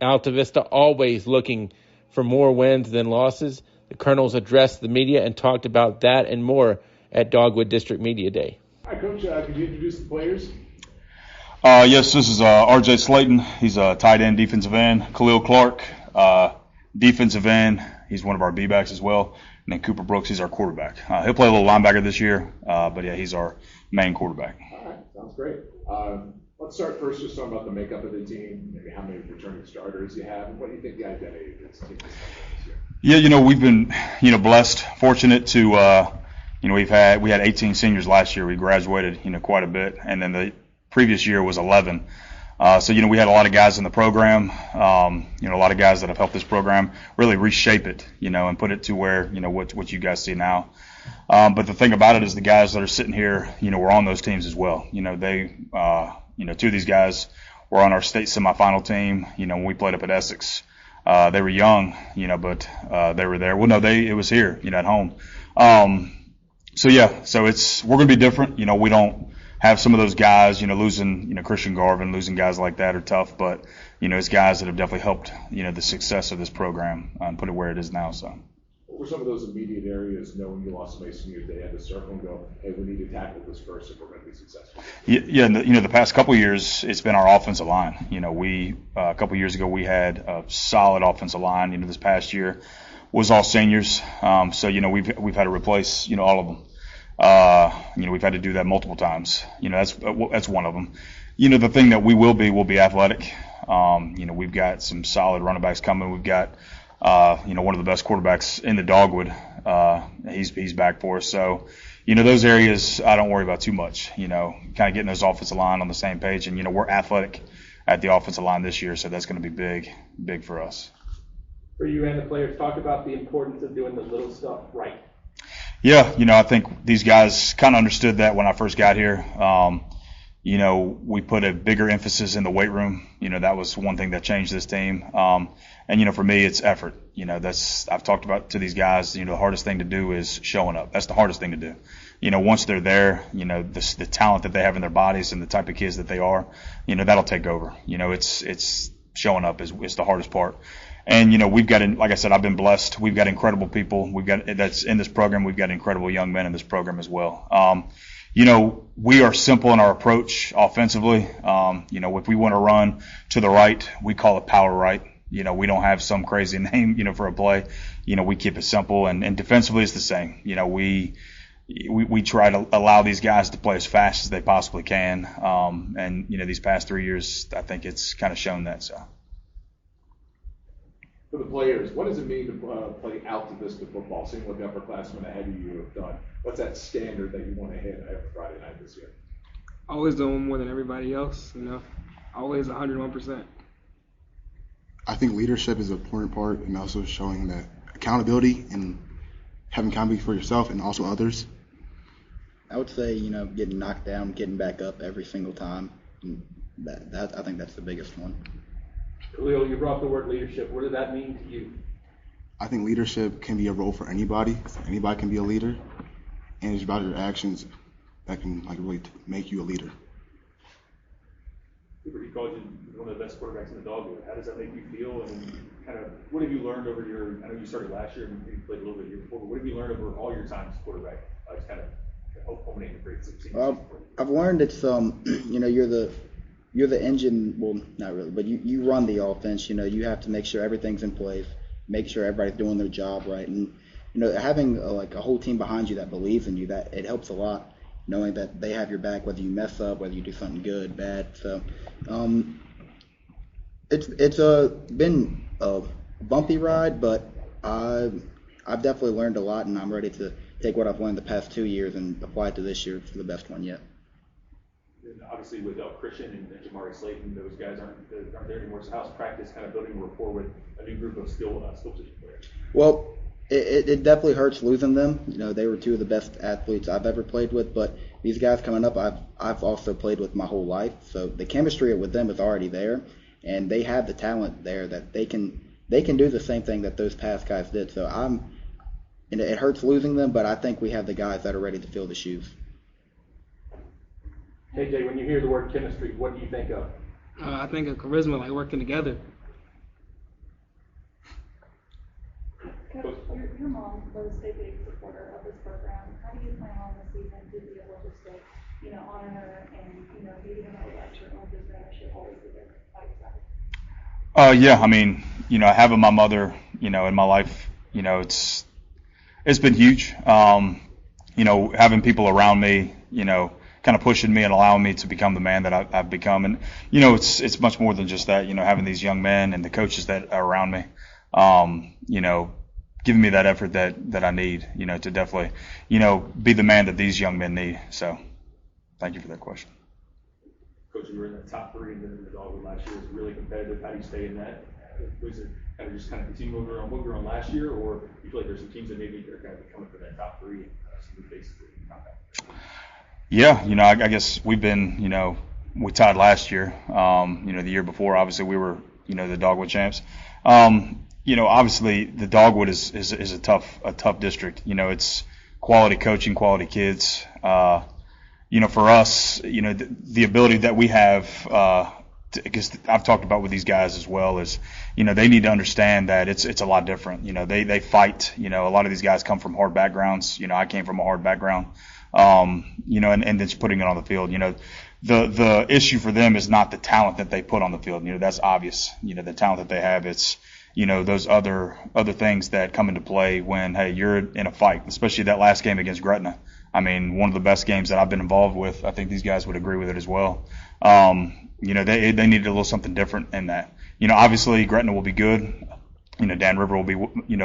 Altavista always looking for more wins than losses. The Colonels addressed the media and talked about that and more at Dogwood District Media Day. All right, Coach, could you introduce the players? Yes, this is R.J. Slayton. He's a tight end, defensive end. Khalil Clark, defensive end. He's one of our B-backs as well. And then Cooper Brooks, he's our quarterback. He'll play a little linebacker this year, but yeah, he's our main quarterback. All right, sounds great. Let's start first just talking about the makeup of the team, maybe how many returning starters you have, and what do you think the identity of this team is this year? Yeah, we've been, blessed, fortunate to, we had 18 seniors last year. We graduated, quite a bit, and then the previous year was 11. So, we had a lot of guys in the program, a lot of guys that have helped this program really reshape it, and put it to where, what you guys see now. But the thing about it is the guys that are sitting here, were on those teams as well. They, two of these guys were on our state semifinal team, when we played up at Essex. They were young, but they were there. Well, no, it was here, at home. So we're going to be different. We don't have some of those guys, losing, Christian Garvin, losing guys like that are tough, but, it's guys that have definitely helped, the success of this program and put it where it is now. So. What were some of those immediate areas, knowing you lost somebody senior day, had to circle and go, hey, we need to tackle this first if we're going to be successful? Yeah, the past couple of years, it's been our offensive line. We a couple of years ago, we had a solid offensive line. This past year was all seniors. So, we've had to replace, all of them. We've had to do that multiple times. That's one of them. The thing that we will be athletic. We've got some solid running backs coming. We've got, one of the best quarterbacks in the Dogwood. He's back for us. So, those areas I don't worry about too much. Kind of getting those offensive line on the same page. And, we're athletic at the offensive line this year, so that's going to be big for us. For you and the players, talk about the importance of doing the little stuff right. Yeah, I think these guys kind of understood that when I first got here. We put a bigger emphasis in the weight room. That was one thing that changed this team. And, for me, it's effort. I've talked about to these guys, the hardest thing to do is showing up. That's the hardest thing to do. Once they're there, the talent that they have in their bodies and the type of kids that they are, that'll take over. It's showing up is the hardest part. And, we've got, like I said, I've been blessed. We've got incredible people. That's in this program. We've got incredible young men in this program as well. We are simple in our approach offensively. If we want to run to the right, we call it power right. We don't have some crazy name, for a play. We keep it simple. And defensively, it's the same. We try to allow these guys to play as fast as they possibly can. And, these past 3 years, I think it's kind of shown that. So. For the players, what does it mean to play Altavista football, seeing what the upperclassmen ahead of you have done? What's that standard that you want to hit every Friday night this year? Always doing more than everybody else, always 101%. I think leadership is an important part, and also showing that accountability and having accountability for yourself and also others. I would say, getting knocked down, getting back up every single time. That I think that's the biggest one. Khalil, you brought up the word leadership. What does that mean to you? I think leadership can be a role for anybody. Anybody can be a leader, and it's about your actions that can really make you a leader. He called you one of the best quarterbacks in the Dogwood. How does that make you feel? And kind of what have you learned over I know you started last year and you played a little bit year before, but what have you learned over all your time as quarterback? It's kind of culminating in great success. I've learned it's you're the engine. Well, not really, but you run the offense. You have to make sure everything's in place, make sure everybody's doing their job right, and having a whole team behind you that believes in you, that it helps a lot. Knowing that they have your back, whether you mess up, whether you do something good, bad. So, it's been a bumpy ride, but I've definitely learned a lot, and I'm ready to take what I've learned the past 2 years and apply it to this year for the best one yet. And obviously, with Christian and Jamari Slayton, those guys aren't there anymore. So, how's practice kind of building a rapport with a new group of skill position players? Well, it definitely hurts losing them. They were two of the best athletes I've ever played with, but these guys coming up, I've also played with my whole life. So the chemistry with them is already there, and they have the talent there that they can do the same thing that those past guys did. So it hurts losing them, but I think we have the guys that are ready to fill the shoes. KJ, when you hear the word chemistry, what do you think of? I think of charisma, like working together. Coach, your mom was a big supporter of this program. How do you plan on the season to be able to stay, honor her and, maybe no matter what your own business, she'll always be there by your side? Yeah, I mean, having my mother, in my life, it's been huge. Having people around me, kind of pushing me and allowing me to become the man that I've become. And, it's much more than just that, having these young men and the coaches that are around me, giving me that effort that I need, to definitely, be the man that these young men need. So thank you for that question. Coach, you were in the top 3 in the Dogwood last year. It was really competitive. How do you stay in that? Was it kind of just continue moving on what you were on last year, or do you feel like there's some teams that maybe are kind of coming for that top 3 and some new faces that you contact? Yeah, I guess we've been, we tied last year. The year before, obviously, we were, the Dogwood champs. Obviously, the Dogwood is a tough district. It's quality coaching, quality kids. For us, the ability that we have, because I've talked about with these guys as well, is, they need to understand that it's a lot different. They fight. A lot of these guys come from hard backgrounds. I came from a hard background. And then putting it on the field. The issue for them is not the talent that they put on the field. That's obvious. The talent that they have, it's, those other things that come into play when, hey, you're in a fight, especially that last game against Gretna. I mean, one of the best games that I've been involved with. I think these guys would agree with it as well. They needed a little something different in that. Obviously Gretna will be good. Dan River will be,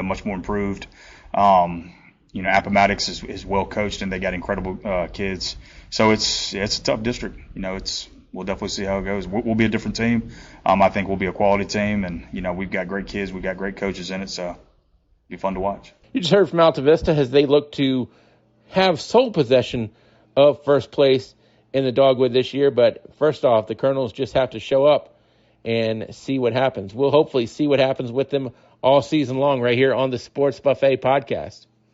much more improved. Appomattox is well coached and they got incredible kids. So it's a tough district. We'll definitely see how it goes. We'll be a different team. I think we'll be a quality team, and we've got great kids, we've got great coaches in it, so it'll be fun to watch. You just heard from Altavista as they look to have sole possession of first place in the Dogwood this year. But first off, the Colonels just have to show up and see what happens. We'll hopefully see what happens with them all season long right here on the Sports Buffet podcast.